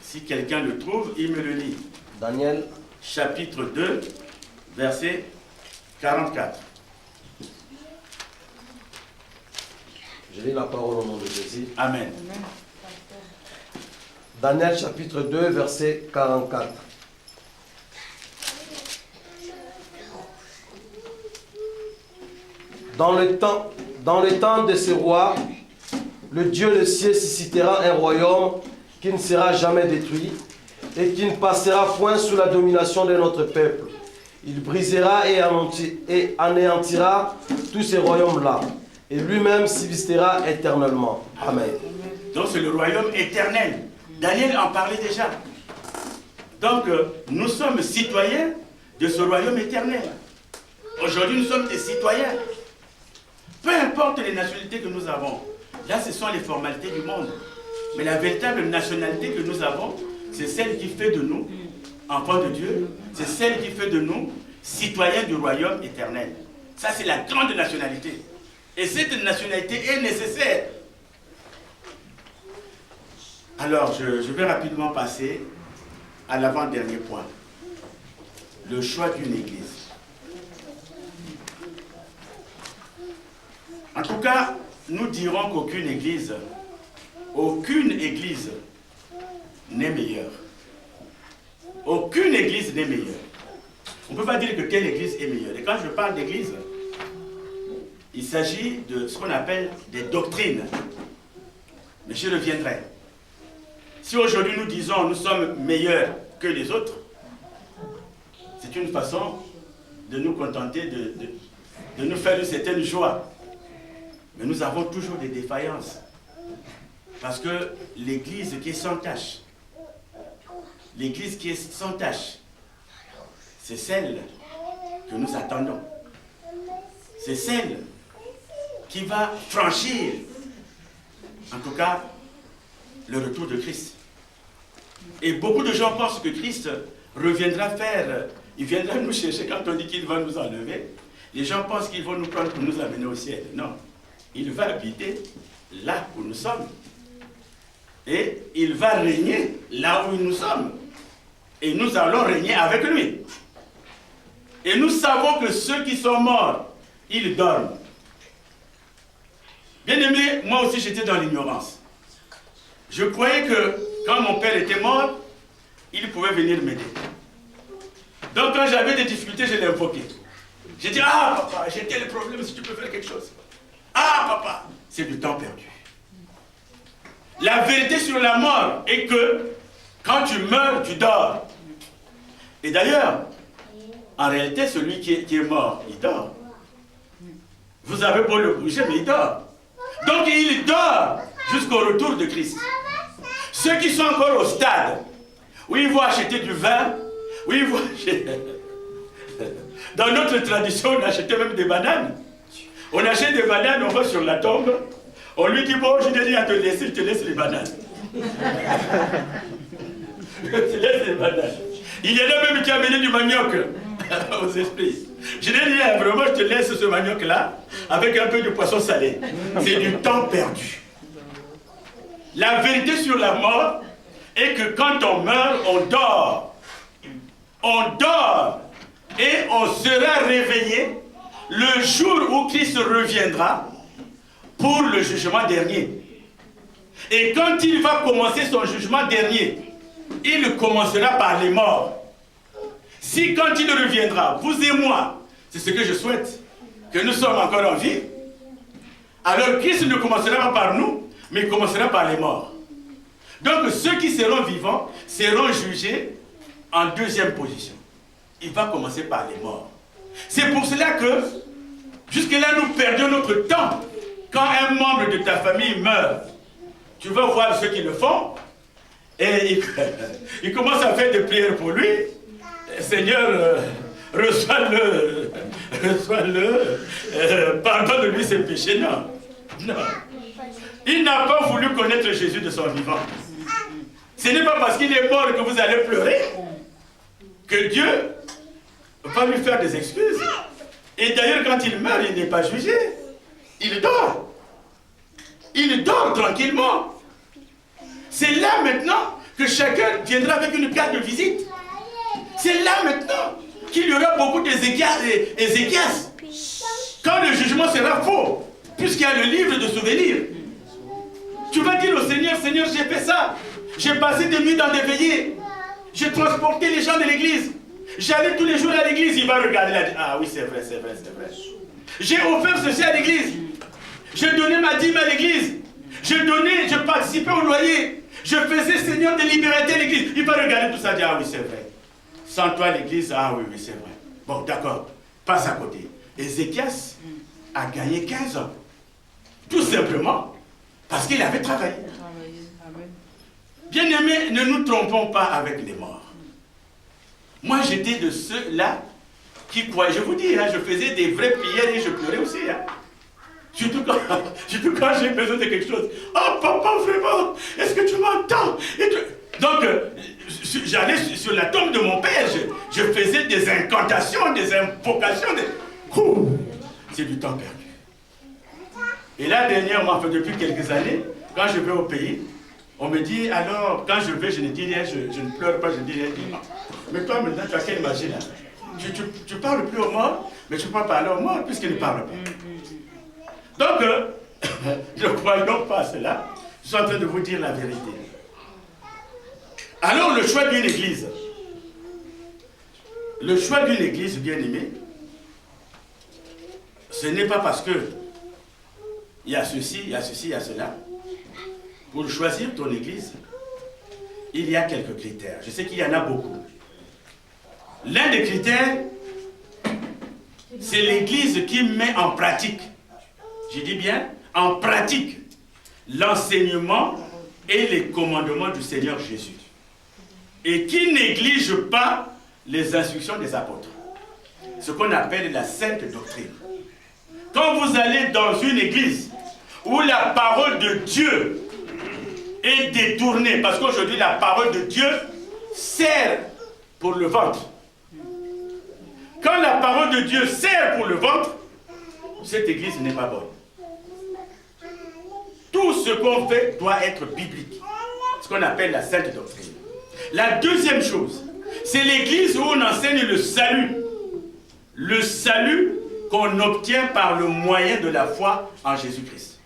Si quelqu'un le trouve, il me le lit. Daniel chapitre 2, verset 44. Je lis la parole au nom de Jésus. Amen. Daniel chapitre 2, verset 44. Dans le temps de ce roi, le Dieu des cieux suscitera un royaume qui ne sera jamais détruit et qui ne passera point sous la domination de notre peuple. Il brisera et anéantira tous ces royaumes-là, et lui-même subsistera éternellement. Amen. Donc c'est le royaume éternel. Daniel en parlait déjà. Donc nous sommes citoyens de ce royaume éternel. Aujourd'hui nous sommes des citoyens. Peu importe les nationalités que nous avons. Là ce sont les formalités du monde. Mais la véritable nationalité que nous avons, c'est celle qui fait de nous enfants de Dieu. C'est celle qui fait de nous citoyens du royaume éternel. Ça c'est la grande nationalité. Et cette nationalité est nécessaire. Alors, je vais rapidement passer à l'avant-dernier point. Le choix d'une église. En tout cas, nous dirons qu'aucune église n'est meilleure. Aucune église n'est meilleure. On ne peut pas dire que quelle église est meilleure. Et quand je parle d'église, il s'agit de ce qu'on appelle des doctrines. Mais je reviendrai. Si aujourd'hui nous disons nous sommes meilleurs que les autres, c'est une façon de nous contenter, de nous faire une certaine joie. Mais nous avons toujours des défaillances. Parce que l'église qui est sans tache, l'église qui est sans tache, c'est celle que nous attendons. C'est celle qui va franchir, en tout cas, le retour de Christ. Et beaucoup de gens pensent que Christ reviendra il viendra nous chercher quand on dit qu'il va nous enlever. Les gens pensent qu'ils vont nous prendre pour nous amener au ciel. Non, il va habiter là où nous sommes. Et il va régner là où nous sommes. Et nous allons régner avec lui. Et nous savons que ceux qui sont morts, ils dorment. Bien aimé, moi aussi j'étais dans l'ignorance. Je croyais que quand mon père était mort, il pouvait venir m'aider. Donc quand j'avais des difficultés, je l'ai invoqué. J'ai dit, ah papa, j'ai tel problème, si tu peux faire quelque chose. Ah papa, c'est du temps perdu. La vérité sur la mort est que quand tu meurs, tu dors. Et d'ailleurs, en réalité, celui qui est mort, il dort. Vous avez beau le bouger, mais il dort. Donc il dort jusqu'au retour de Christ. Ceux qui sont encore au stade, où ils vont acheter du vin, où ils vont acheter... Dans notre tradition, on achetait même des bananes. On achète des bananes, on va sur la tombe, on lui dit, bon, je n'ai rien à te laisser, je te laisse les bananes. Je te laisse les bananes. Il y en a même qui a amené du manioc aux esprits. Je n'ai rien, vraiment, je te laisse ce manioc-là, avec un peu de poisson salé. C'est du temps perdu. La vérité sur la mort est que quand on meurt, on dort. On dort et on sera réveillé le jour où Christ reviendra pour le jugement dernier. Et quand il va commencer son jugement dernier, il commencera par les morts. Si quand il reviendra, vous et moi, c'est ce que je souhaite, que nous sommes encore en vie, alors Christ ne commencera pas par nous, mais il commencera par les morts. Donc ceux qui seront vivants seront jugés en deuxième position. Il va commencer par les morts. C'est pour cela que jusque-là nous perdons notre temps. Quand un membre de ta famille meurt, tu vas voir ceux qui le font et ils commencent à faire des prières pour lui. Seigneur, reçois-le, pardonne-lui ses péchés. Non, non. Il n'a pas voulu connaître Jésus de son vivant. Ce n'est pas parce qu'il est mort que vous allez pleurer que Dieu va lui faire des excuses. Et d'ailleurs, quand il meurt, il n'est pas jugé. Il dort. Il dort tranquillement. C'est là maintenant que chacun viendra avec une carte de visite. C'est là maintenant qu'il y aura beaucoup d'Ézéchias. Quand le jugement sera faux, puisqu'il y a le livre de souvenirs, tu vas dire au Seigneur, Seigneur, j'ai fait ça. J'ai passé des nuits dans des veillées. J'ai transporté les gens de l'église. J'allais tous les jours à l'église. Il va regarder là. Ah oui, c'est vrai, c'est vrai, c'est vrai. J'ai offert ceci à l'église. J'ai donné ma dîme à l'église. J'ai participé au loyer. Je faisais, Seigneur, de liberté l'église. Il va regarder tout ça et dire, ah oui, c'est vrai. Sans toi, l'église, ah oui, oui, c'est vrai. Bon, d'accord, passe à côté. Ézéchias a gagné 15 ans. Tout simplement parce qu'il avait travaillé. Bien-aimés, ne nous trompons pas avec les morts. Moi, j'étais de ceux-là qui croyaient. Je vous dis, hein, je faisais des vraies prières et je pleurais aussi. Hein. Surtout quand j'ai besoin de quelque chose. Oh, papa, vraiment, est-ce que tu m'entends? Donc, j'allais sur la tombe de mon père, je faisais des incantations, des invocations. C'est du temps perdu. Et là, dernièrement, enfin, depuis quelques années, quand je vais au pays, on me dit, alors, quand je vais, je ne dis rien, je ne pleure pas, je ne dis rien. Mais toi, maintenant, tu as quelle magie là? Tu parles plus aux morts, mais tu peux pas parler aux morts puisqu'ils ne parlent pas. Donc, ne croyons pas à cela. Je suis en train de vous dire la vérité. Alors, le choix d'une église. Le choix d'une église, bien aimé, ce n'est pas parce que il y a ceci, il y a ceci, il y a cela. Pour choisir ton église, il y a quelques critères. Je sais qu'il y en a beaucoup. L'un des critères, c'est l'église qui met en pratique, je dis bien, en pratique, l'enseignement et les commandements du Seigneur Jésus. Et qui néglige pas les instructions des apôtres. Ce qu'on appelle la sainte doctrine. Quand vous allez dans une église où la parole de Dieu est détournée, parce qu'aujourd'hui la parole de Dieu sert pour le ventre. Quand la parole de Dieu sert pour le ventre, cette église n'est pas bonne. Tout ce qu'on fait doit être biblique. Ce qu'on appelle la sainte doctrine. La deuxième chose, c'est l'église où on enseigne le salut. Le salut qu'on obtient par le moyen de la foi en Jésus-Christ.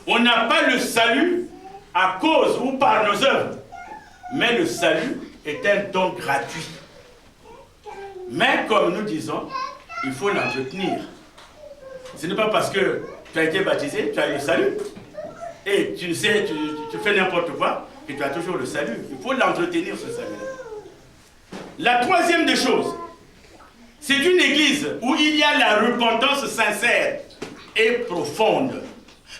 On n'a pas le salut à cause ou par nos œuvres, mais le salut est un don gratuit. Mais comme nous disons, il faut l'entretenir. Ce n'est pas parce que tu as été baptisé, tu as le salut, et tu sais, tu fais n'importe quoi, que tu as toujours le salut. Il faut l'entretenir, ce salut-là. La troisième des choses, c'est une église où il y a la repentance sincère et profonde.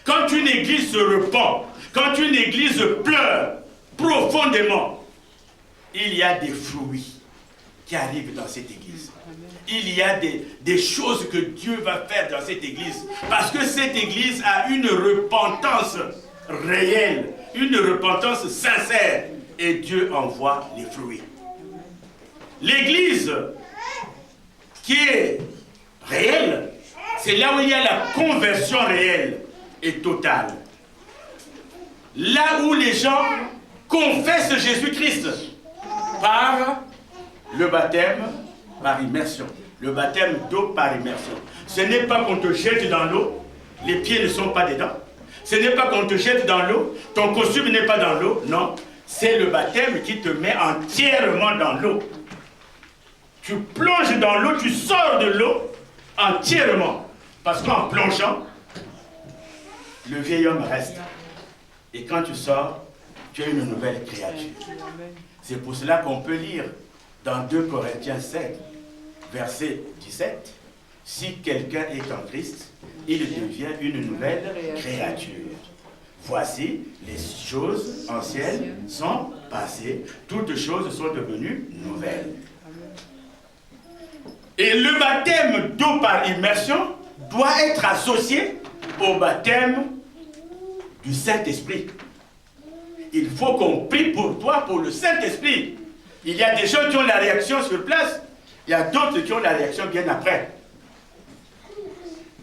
Quand une église se repent, quand une église pleure profondément, il y a des fruits qui arrivent dans cette église. Il y a des choses que Dieu va faire dans cette église. Parce que cette église a une repentance réelle, une repentance sincère. Et Dieu envoie les fruits. L'église qui est réelle, c'est là où il y a la conversion réelle et totale. Là où les gens confessent Jésus-Christ par le baptême par immersion. Le baptême d'eau par immersion. Ce n'est pas qu'on te jette dans l'eau, les pieds ne sont pas dedans. Ce n'est pas qu'on te jette dans l'eau, ton costume n'est pas dans l'eau. Non, c'est le baptême qui te met entièrement dans l'eau. Tu plonges dans l'eau, tu sors de l'eau entièrement. Parce qu'en plongeant, le vieil homme reste. Et quand tu sors, tu es une nouvelle créature. C'est pour cela qu'on peut lire dans 2 Corinthiens 7, verset 17, « Si quelqu'un est en Christ, il devient une nouvelle créature. Voici, les choses anciennes sont passées, toutes choses sont devenues nouvelles. » Et le baptême d'eau par immersion doit être associé au baptême du Saint-Esprit. Il faut qu'on prie pour toi, pour le Saint-Esprit. Il y a des gens qui ont la réaction sur place, il y a d'autres qui ont la réaction bien après.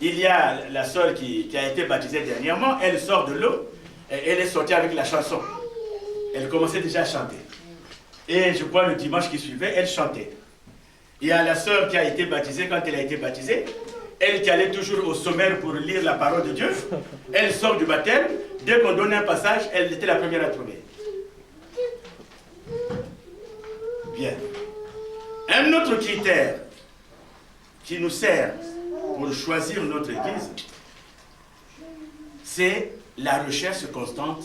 Il y a la sœur qui a été baptisée dernièrement, elle sort de l'eau, et elle est sortie avec la chanson. Elle commençait déjà à chanter. Et je crois le dimanche qui suivait, elle chantait. Il y a la sœur qui a été baptisée, quand elle a été baptisée, elle qui allait toujours au sommaire pour lire la parole de Dieu, elle sort du baptême, dès qu'on donnait un passage, elle était la première à trouver. Bien. Un autre critère qui nous sert pour choisir notre église, c'est la recherche constante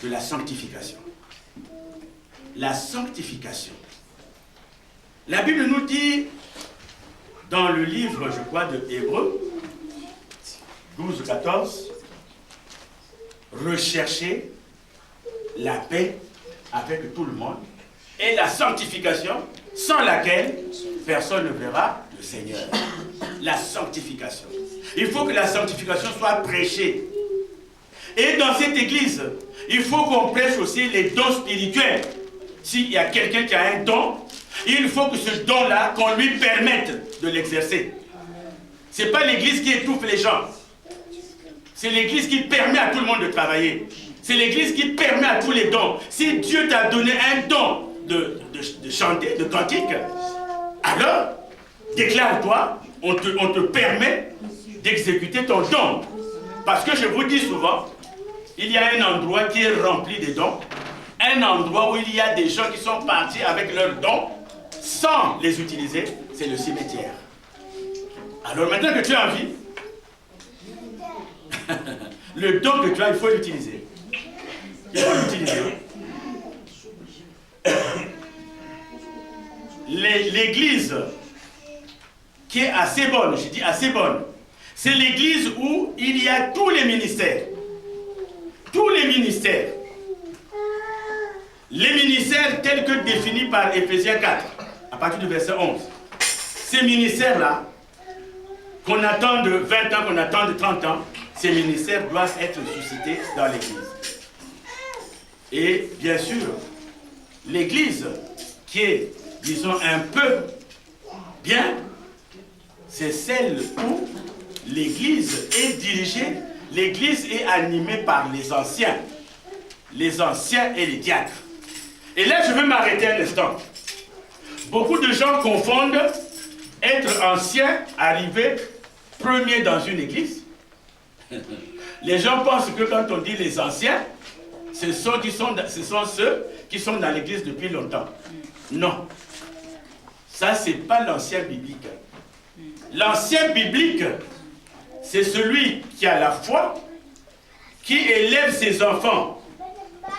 de la sanctification. La sanctification. La Bible nous dit, dans le livre, je crois, de Hébreux, 12-14, recherchez la paix avec tout le monde et la sanctification sans laquelle personne ne verra le Seigneur. La sanctification. Il faut que la sanctification soit prêchée. Et dans cette église, il faut qu'on prêche aussi les dons spirituels. S'il y a quelqu'un qui a un don, il faut que ce don-là, qu'on lui permette de l'exercer. Ce n'est pas l'église qui étouffe les gens. C'est l'église qui permet à tout le monde de travailler. C'est l'église qui permet à tous les dons. Si Dieu t'a donné un don de chanter, de cantique, alors, déclare-toi, on te permet d'exécuter ton don. Parce que je vous dis souvent, il y a un endroit qui est rempli de dons, un endroit où il y a des gens qui sont partis avec leurs dons, sans les utiliser, c'est le cimetière. Alors maintenant que tu as envie, le don que tu as, il faut l'utiliser. Il faut l'utiliser. L'église qui est assez bonne, je dis assez bonne, c'est l'église où il y a tous les ministères. Tous les ministères. Les ministères tels que définis par Éphésiens 4, à partir du verset 11. Ces ministères-là, qu'on attend de 20 ans, qu'on attend de 30 ans, ces ministères doivent être suscités dans l'église. Et bien sûr, l'église qui est, disons, un peu bien, c'est celle où l'église est dirigée, l'église est animée par les anciens et les diacres. Et là, je veux m'arrêter un instant. Beaucoup de gens confondent être ancien, arriver premier dans une église. Les gens pensent que quand on dit les anciens, ce sont ceux qui sont dans l'église depuis longtemps. Non. Ça, ce n'est pas l'ancien biblique. L'ancien biblique, c'est celui qui a la foi, qui élève ses enfants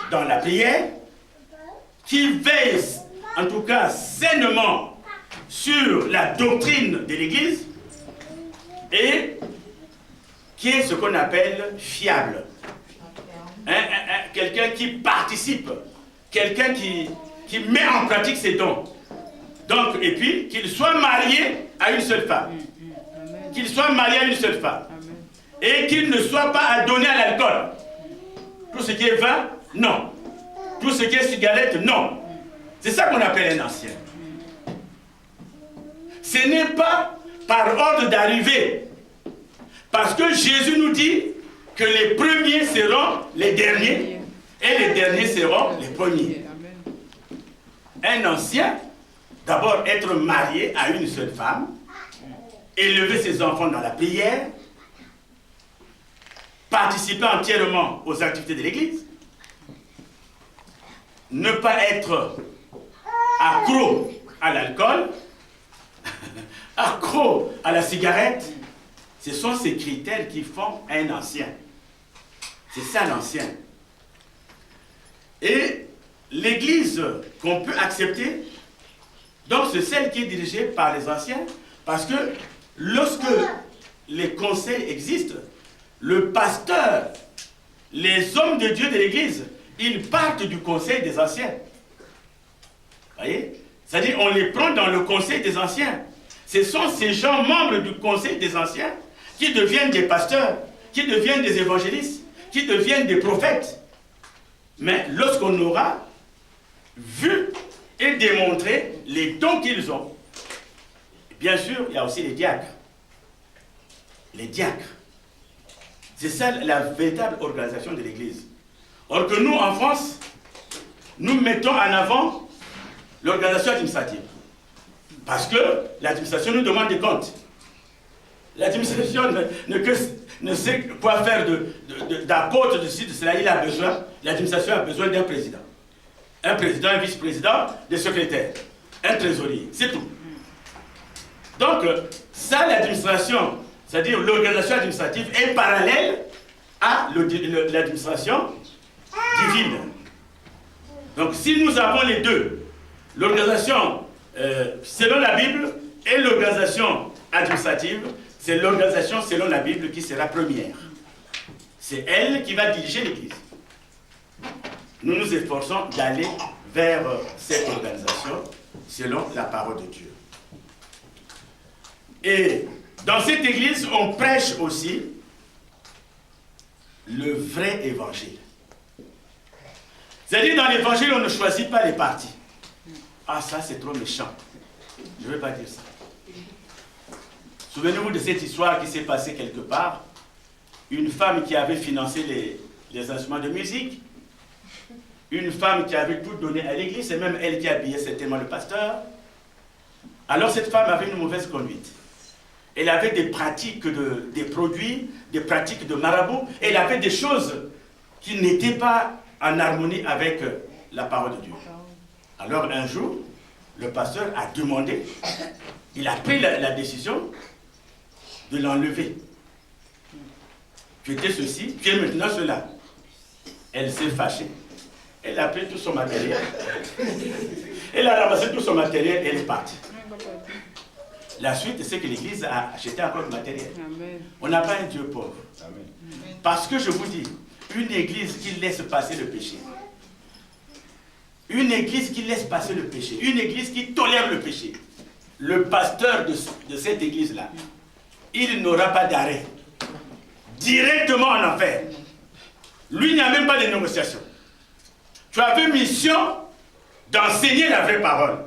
dans la prière, qui veille, en tout cas sainement, sur la doctrine de l'Église, et qui est ce qu'on appelle fiable. Quelqu'un qui participe, quelqu'un qui met en pratique ses dons. Donc, et puis, qu'il soit marié à une seule femme. Qu'il soit marié à une seule femme. Et qu'il ne soit pas adonné à l'alcool. Tout ce qui est vin, non. Tout ce qui est cigarette, non. C'est ça qu'on appelle un ancien. Ce n'est pas par ordre d'arrivée. Parce que Jésus nous dit que les premiers seront les derniers et les derniers seront les premiers. Un ancien, d'abord être marié à une seule femme, élever ses enfants dans la prière, participer entièrement aux activités de l'Église, ne pas être accro à l'alcool, accro à la cigarette. Ce sont ces critères qui font un ancien. C'est ça l'ancien. Et l'Église qu'on peut accepter, donc c'est celle qui est dirigée par les anciens, parce que lorsque les conseils existent, le pasteur, les hommes de Dieu de l'Église, ils partent du conseil des anciens. Vous voyez? C'est-à-dire on les prend dans le conseil des anciens. Ce sont ces gens membres du conseil des anciens qui deviennent des pasteurs, qui deviennent des évangélistes, qui deviennent des prophètes. Mais lorsqu'on aura vu et démontré les dons qu'ils ont, bien sûr, il y a aussi les diacres. Les diacres. C'est ça la véritable organisation de l'Église. Or que nous, en France, nous mettons en avant l'organisation administrative. Parce que l'administration nous demande des comptes. L'administration ne sait quoi faire d'apôtre de ci, de cela. Il a besoin, l'administration a besoin d'un président. Un président, un vice-président, des secrétaires, un trésorier, c'est tout. Donc, ça, l'administration, c'est-à-dire l'organisation administrative est parallèle à l'administration divine. Donc si nous avons les deux, l'organisation selon la Bible et l'organisation administrative, c'est l'organisation selon la Bible qui sera première. C'est elle qui va diriger l'Église. Nous nous efforçons d'aller vers cette organisation selon la parole de Dieu. Et dans cette Église, on prêche aussi le vrai évangile. C'est-à-dire, dans l'évangile, on ne choisit pas les partis. Ah, ça, c'est trop méchant. Je ne vais pas dire ça. Souvenez-vous de cette histoire qui s'est passée quelque part. Une femme qui avait financé les instruments de musique. Une femme qui avait tout donné à l'église. C'est même elle qui habillait certainement le pasteur. Alors, cette femme avait une mauvaise conduite. Elle avait des pratiques, des produits, des pratiques de marabout. Elle avait des choses qui n'étaient pas en harmonie avec la parole de Dieu. Alors un jour, le pasteur a demandé, il a pris la décision de l'enlever. Tu étais ceci, tu es maintenant cela. Elle s'est fâchée. Elle a pris tout son matériel. Elle a ramassé tout son matériel et elle est partie. La suite, c'est que l'Église a acheté encore du matériel. Amen. On n'a pas un Dieu pauvre. Amen. Parce que je vous dis, une Église qui laisse passer le péché, une Église qui laisse passer le péché, une Église qui tolère le péché, le pasteur de cette Église-là, il n'aura pas d'arrêt. Directement en enfer. Lui, il n'y a même pas de négociation. Tu avais mission d'enseigner la vraie parole.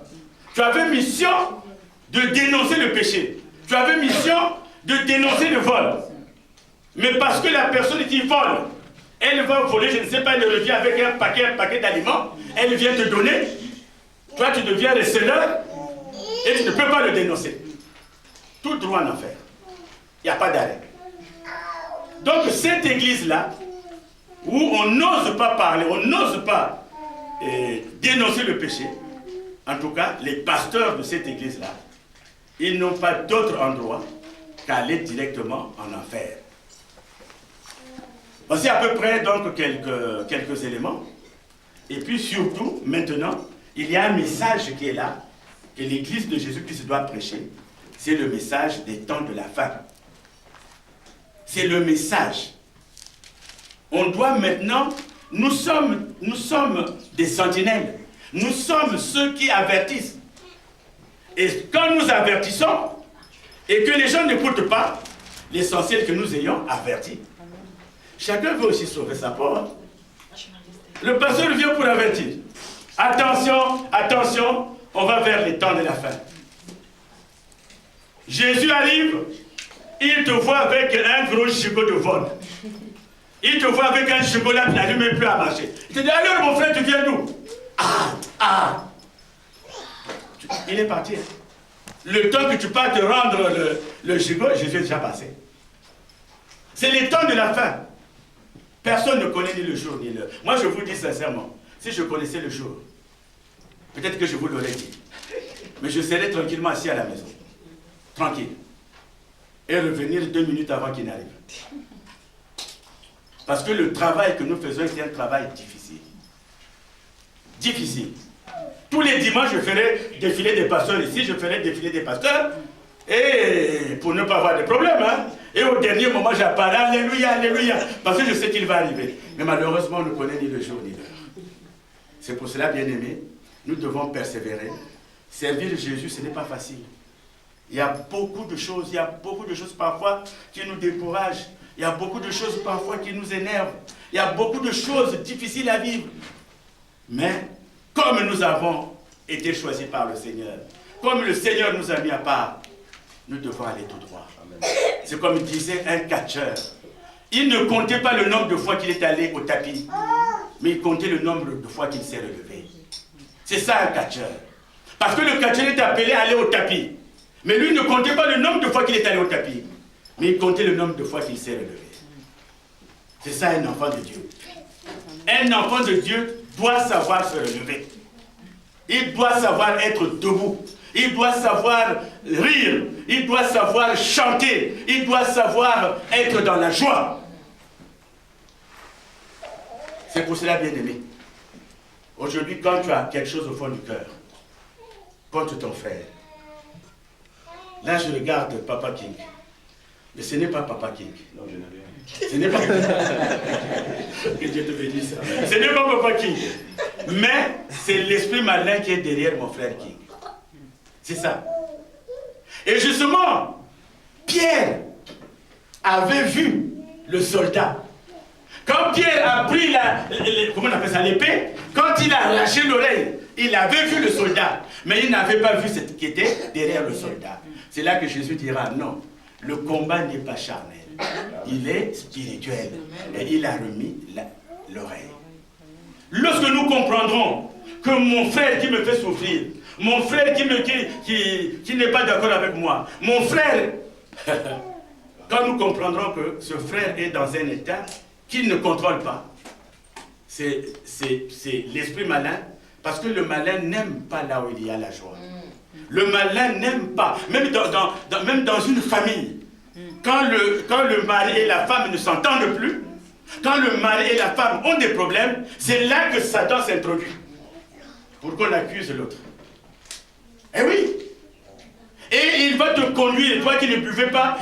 Tu avais mission de dénoncer le péché. Tu avais mission de dénoncer le vol. Mais parce que la personne qui vole, elle va voler, je ne sais pas, elle revient avec un paquet d'aliments, elle vient te donner, toi tu deviens receleur et tu ne peux pas le dénoncer. Tout droit en enfer. Il n'y a pas d'arrêt. Donc cette église-là, où on n'ose pas parler, on n'ose pas dénoncer le péché, en tout cas, les pasteurs de cette église-là, ils n'ont pas d'autre endroit qu'aller directement en enfer. Voici à peu près donc quelques éléments. Et puis surtout, maintenant, il y a un message qui est là, que l'Église de Jésus-Christ doit prêcher. C'est le message des temps de la fin. C'est le message. On doit maintenant, nous sommes des sentinelles. Nous sommes ceux qui avertissent. Et quand nous avertissons, et que les gens n'écoutent pas, l'essentiel que nous ayons averti. Chacun veut aussi sauver sa peau. Le pasteur vient pour avertir. Attention, attention, on va vers les temps de la fin. Jésus arrive, il te voit avec un gros gigot de vol. Il te voit avec un gigot là, tu n'arrives même plus à marcher. Il te dit, alors mon frère, tu viens d'où? Il est parti. Le temps que tu pars te rendre le gigot, Jésus est déjà passé. C'est les temps de la fin. Personne ne connaît ni le jour ni l'heure. Moi, je vous dis sincèrement, si je connaissais le jour, peut-être que je vous l'aurais dit. Mais je serais tranquillement assis à la maison. Tranquille. Et revenir 2 minutes avant qu'il n'arrive. Parce que le travail que nous faisons est un travail difficile. Difficile. Tous les dimanches, je ferai défiler des pasteurs ici, je ferai défiler des pasteurs, et pour ne pas avoir de problème, hein. Et au dernier moment, j'apparais, alléluia, alléluia, parce que je sais qu'il va arriver. Mais malheureusement, on ne connaît ni le jour ni l'heure. C'est pour cela, bien aimés, nous devons persévérer. Servir Jésus, ce n'est pas facile. Il y a beaucoup de choses, parfois qui nous découragent. Il y a beaucoup de choses parfois qui nous énervent. Il y a beaucoup de choses difficiles à vivre. Mais comme nous avons été choisis par le Seigneur, comme le Seigneur nous a mis à part, nous devons aller tout droit. C'est comme disait un catcheur. Il ne comptait pas le nombre de fois qu'il est allé au tapis, mais il comptait le nombre de fois qu'il s'est relevé. C'est ça un catcheur. Parce que le catcheur est appelé à aller au tapis. Mais lui ne comptait pas le nombre de fois qu'il est allé au tapis, mais il comptait le nombre de fois qu'il s'est relevé. C'est ça un enfant de Dieu. Un enfant de Dieu doit savoir se relever. Il doit savoir être debout. Il doit savoir rire. Il doit savoir chanter. Il doit savoir être dans la joie. C'est pour cela, bien-aimé. Aujourd'hui, quand tu as quelque chose au fond du cœur, contre ton frère, là je regarde Papa King. Mais ce n'est pas Papa King. Non, je n'ai rien. Ce n'est pas... Que Dieu te bénisse. Ce n'est pas Papa King. Mais c'est l'esprit malin qui est derrière mon frère King. C'est ça. Et justement, Pierre avait vu le soldat. Quand Pierre a pris comment on appelle ça, l'épée, quand il a arraché l'oreille, il avait vu le soldat. Mais il n'avait pas vu ce qui était derrière le soldat. C'est là que Jésus dira, non, le combat n'est pas charnel. Il est spirituel. Et il a remis l'oreille. Lorsque nous comprendrons que mon frère qui me fait souffrir, mon frère qui n'est pas d'accord avec moi, mon frère, quand nous comprendrons que ce frère est dans un état qu'il ne contrôle pas, c'est l'esprit malin, parce que le malin n'aime pas là où il y a la joie. Le malin n'aime pas, même dans une famille, quand le mari et la femme ne s'entendent plus, quand le mari et la femme ont des problèmes, c'est là que Satan s'introduit, pour qu'on accuse l'autre. Eh oui! Et il va te conduire, toi qui ne buvais pas,